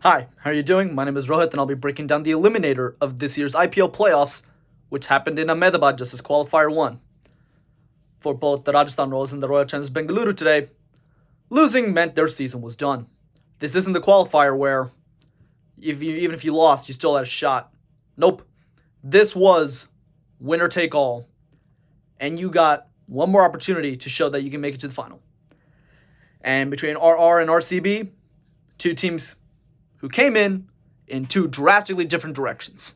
Hi, how are you doing? My name is Rohit and I'll be breaking down the eliminator of this year's IPL playoffs, which happened in Ahmedabad just as qualifier 1. For both the Rajasthan Royals and the Royal Challengers Bengaluru today, losing meant their season was done. This isn't the qualifier where even if you lost, you still had a shot. Nope. This was winner take all, and you got one more opportunity to show that you can make it to the final. And between RR and RCB, two teams who came in two drastically different directions.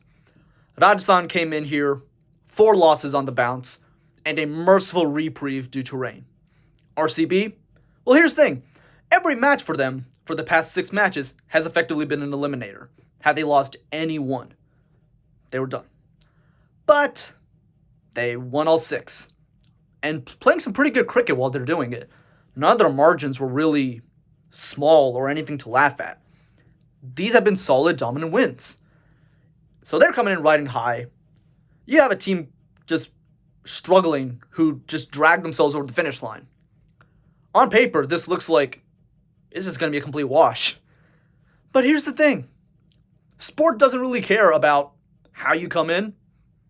Rajasthan came in here 4 losses on the bounce and a merciful reprieve due to rain. RCB, well, here's the thing. Every match for them for the past 6 matches has effectively been an eliminator. Had they lost any one, they were done. But they won all 6 and playing some pretty good cricket while they're doing it. None of their margins were really small or anything to laugh at. These have been solid, dominant wins. So they're coming in riding high. You have a team just struggling who just dragged themselves over the finish line. On paper, this looks like this is going to be a complete wash. But here's the thing. Sport doesn't really care about how you come in.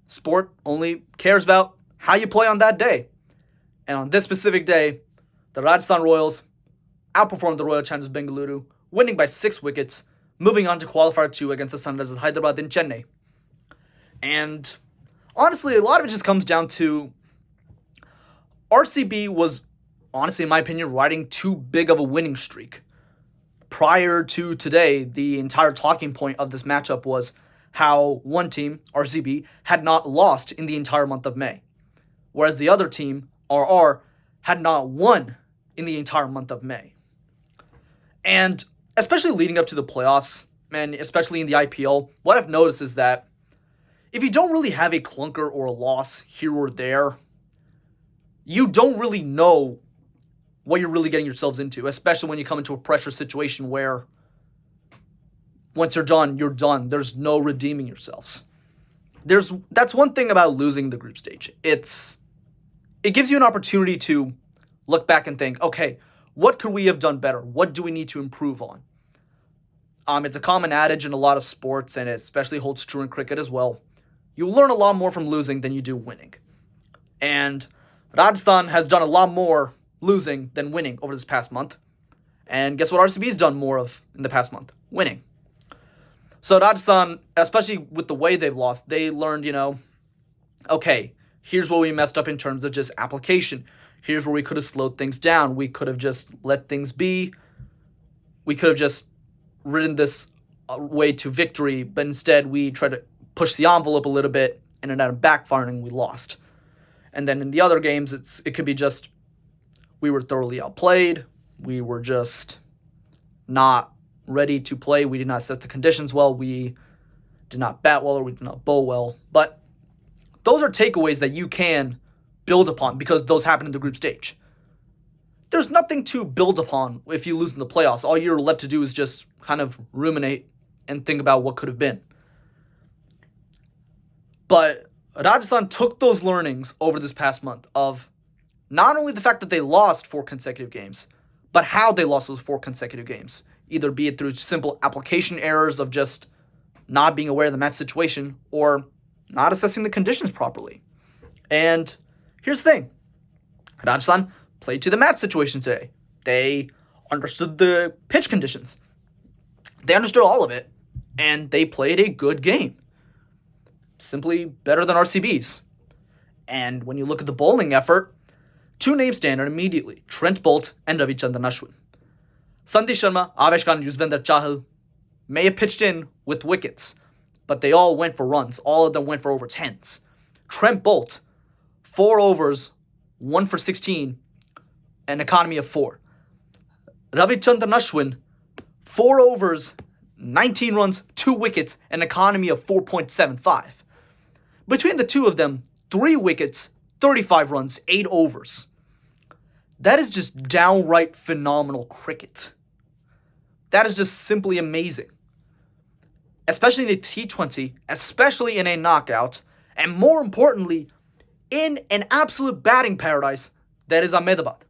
Sport only cares about how you play on that day. And on this specific day, the Rajasthan Royals outperformed the Royal Challengers Bengaluru, winning by 6 wickets, moving on to qualifier 2 against the Sunrisers Hyderabad in Chennai. And honestly, a lot of it just comes down to RCB was, honestly, in my opinion, riding too big of a winning streak. Prior to today, the entire talking point of this matchup was how one team, RCB, had not lost in the entire month of May, whereas the other team, RR, had not won in the entire month of May. And especially leading up to the playoffs, and especially in the IPL, what I've noticed is that if you don't really have a clunker or a loss here or there, you don't really know what you're really getting yourselves into, especially when you come into a pressure situation where once you're done, you're done. There's no redeeming yourselves. That's one thing about losing the group stage. It gives you an opportunity to look back and think, okay, what could we have done better? What do we need to improve on? It's a common adage in a lot of sports, and it especially holds true in cricket as well. You learn a lot more from losing than you do winning. And Rajasthan has done a lot more losing than winning over this past month. And guess what RCB's done more of in the past month? Winning. So Rajasthan, especially with the way they've lost, they learned, okay, here's what we messed up in terms of just application. Here's where we could have slowed things down. We could have just let things be. We could have just ridden this way to victory, but instead we tried to push the envelope a little bit, and it ended up backfiring. We lost. And then in the other games, it could be just we were thoroughly outplayed. We were just not ready to play. We did not set the conditions well. We did not bat well, or we did not bowl well. But those are takeaways that you can build upon because those happen in the group stage. There's nothing to build upon if you lose in the playoffs. All you're left to do is just kind of ruminate and think about what could have been. But Rajasthan took those learnings over this past month of not only the fact that they lost 4 consecutive games, but how they lost those 4 consecutive games. Either be it through simple application errors of just not being aware of the match situation or not assessing the conditions properly. And here's the thing. Rajasthan played to the match situation today. They understood the pitch conditions. They understood all of it, and they played a good game. Simply better than RCB's. And when you look at the bowling effort, 2 names stand out immediately. Trent Boult and Ravichandran Ashwin. Sandeep Sharma, Avesh Khan, and Yuzvendra Chahal may have pitched in with wickets, but they all went for runs. All of them went for over 10s. Trent Boult, 4 overs, 1 for 16, an economy of 4. Ravichandran Ashwin, 4 overs, 19 runs, 2 wickets, an economy of 4.75. Between the two of them, 3 wickets, 35 runs, 8 overs. That is just downright phenomenal cricket. That is just simply amazing. Especially in a T20, especially in a knockout, and more importantly, in an absolute batting paradise that is Ahmedabad.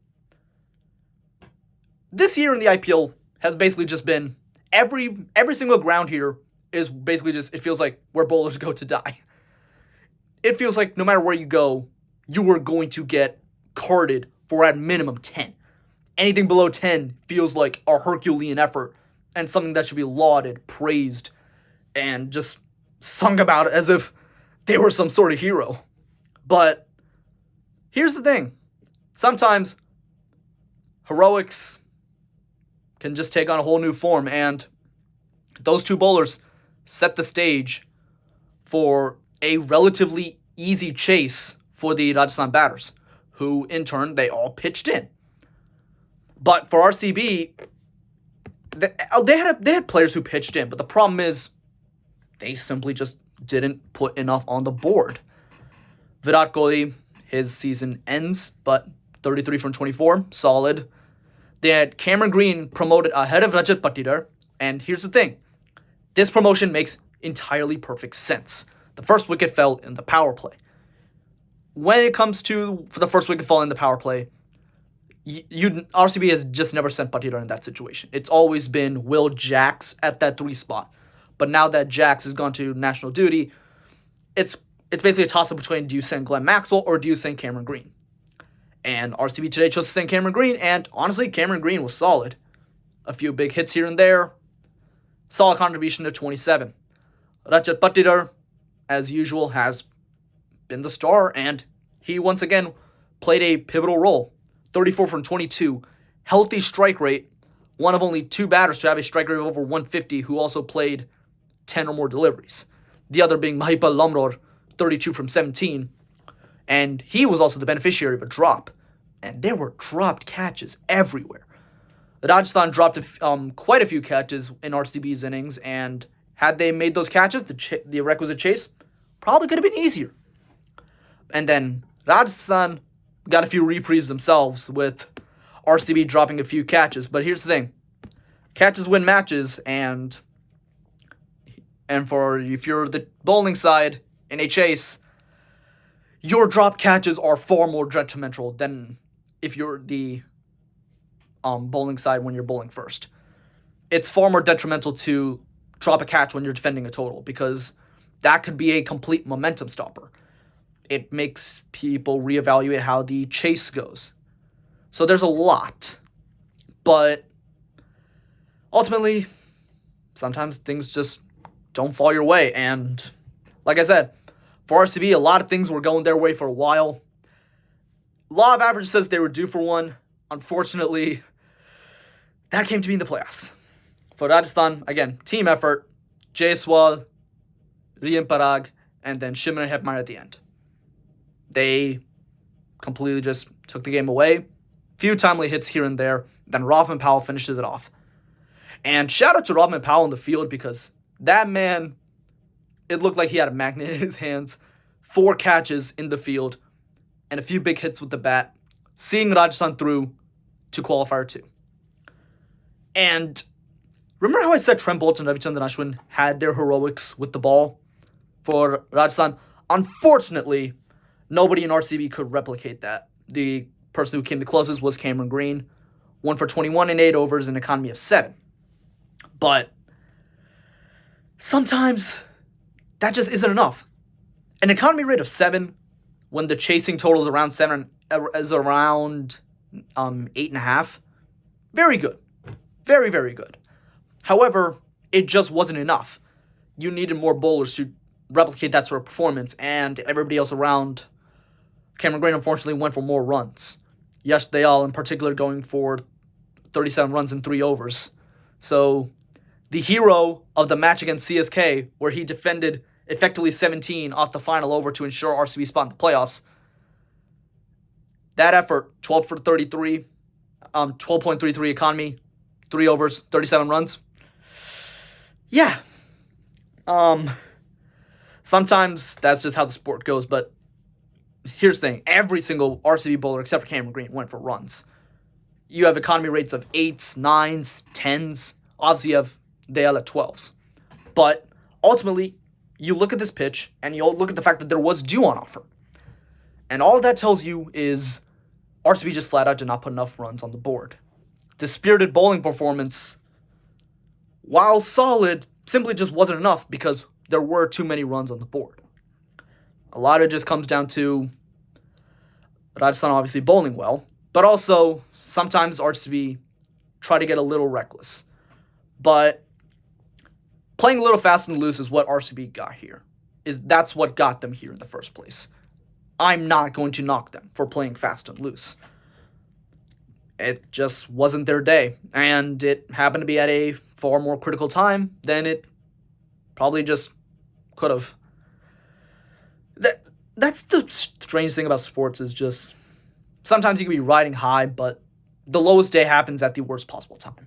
This year in the IPL has basically just been every single ground here is basically just, it feels like where bowlers go to die. It feels like no matter where you go, you are going to get carded for at minimum 10. Anything below 10 feels like a Herculean effort and something that should be lauded, praised, and just sung about as if they were some sort of hero. But here's the thing. Sometimes heroics can just take on a whole new form, and those two bowlers set the stage for a relatively easy chase for the Rajasthan batters, who in turn, they all pitched in. But for RCB, they had players who pitched in, but the problem is they simply just didn't put enough on the board. Virat Kohli, his season ends, but 33 from 24, solid. They had Cameron Green promoted ahead of Rajat Patidar, and here's the thing. This promotion makes entirely perfect sense. The first wicket fell in the power play. When it comes to the first wicket fall in the power play, RCB has just never sent Patidar in that situation. It's always been Will Jacks at that 3 spot. But now that Jacks has gone to national duty, it's basically a toss-up between do you send Glenn Maxwell or do you send Cameron Green? And RCB today chose to send Cameron Green, and honestly, Cameron Green was solid. A few big hits here and there. Solid contribution to 27. Rajat Patidar, as usual, has been the star, and he once again played a pivotal role. 34 from 22. Healthy strike rate. One of only 2 batters to have a strike rate of over 150 who also played 10 or more deliveries. The other being Mahipal Lamror, 32 from 17. And he was also the beneficiary of a drop. And there were dropped catches everywhere. Rajasthan dropped quite a few catches in RCB's innings, and had they made those catches, the requisite chase probably could have been easier. And then Rajasthan got a few reprieves themselves with RCB dropping a few catches. But here's the thing. Catches win matches, and if you're the bowling side in a chase, your drop catches are far more detrimental than if you're the bowling side when you're bowling first. It's far more detrimental to drop a catch when you're defending a total, because that could be a complete momentum stopper. It makes people reevaluate how the chase goes. So there's a lot. But ultimately, sometimes things just don't fall your way. And like I said, for RCB, a lot of things were going their way for a while. Law of average says they were due for one. Unfortunately, that came to be in the playoffs. For Rajasthan, again, team effort. Jaiswal, Riyan Parag, and then Shimron Hetmeyer at the end. They completely just took the game away. Few timely hits here and there. Then Rothman Powell finishes it off. And shout out to Rothman Powell in the field, because that man, it looked like he had a magnet in his hands. 4 catches in the field and a few big hits with the bat, seeing Rajasthan through to qualifier 2. And remember how I said Trent Bolt and Ravichandran Ashwin had their heroics with the ball for Rajasthan? Unfortunately, nobody in RCB could replicate that. The person who came the closest was Cameron Green. 1 for 21 in 8 overs, an economy of 7. But sometimes that just isn't enough. An economy rate of 7 when the chasing total is around 7 is around 8.5. Very good. Very, very good. However, it just wasn't enough. You needed more bowlers to replicate that sort of performance, and everybody else around Cameron Green unfortunately went for more runs. Yash Dayal in particular going for 37 runs in 3 overs. So the hero of the match against CSK, where he defended effectively 17 off the final over to ensure RCB spot in the playoffs, that effort, 12 for 33, 12.33 economy, 3 overs, 37 runs. Yeah. Sometimes that's just how the sport goes, but here's the thing. Every single RCB bowler except for Cameron Green went for runs. You have economy rates of 8s, 9s, 10s. Obviously, you have Dale at 12s. But ultimately, you look at this pitch, and you look at the fact that there was dew on offer. And all that tells you is RCB just flat out did not put enough runs on the board. The spirited bowling performance while solid, simply just wasn't enough because there were too many runs on the board. A lot of it just comes down to Rajasthan obviously bowling well, but also sometimes RCB try to get a little reckless. But playing a little fast and loose is what RCB got here. That's what got them here in the first place. I'm not going to knock them for playing fast and loose. It just wasn't their day, and it happened to be at a far more critical time than it probably just could have. That's the strange thing about sports, is just sometimes you can be riding high, but the lowest day happens at the worst possible time.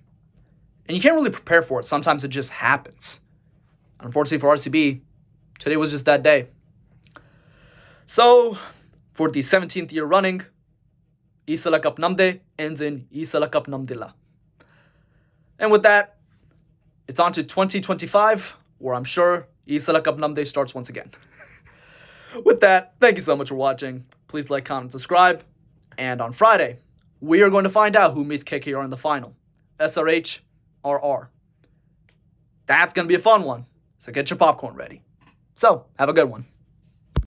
And you can't really prepare for it. Sometimes it just happens. Unfortunately for RCB, today was just that day. So, for the 17th year running, Isala Cup Namde ends in Isala Cup Namdilla. And with that, it's on to 2025, where I'm sure Isala Cup Namde starts once again. With that, thank you so much for watching. Please like, comment, subscribe. And on Friday, we are going to find out who meets KKR in the final. SRH, RR. That's going to be a fun one. So get your popcorn ready. So, have a good one.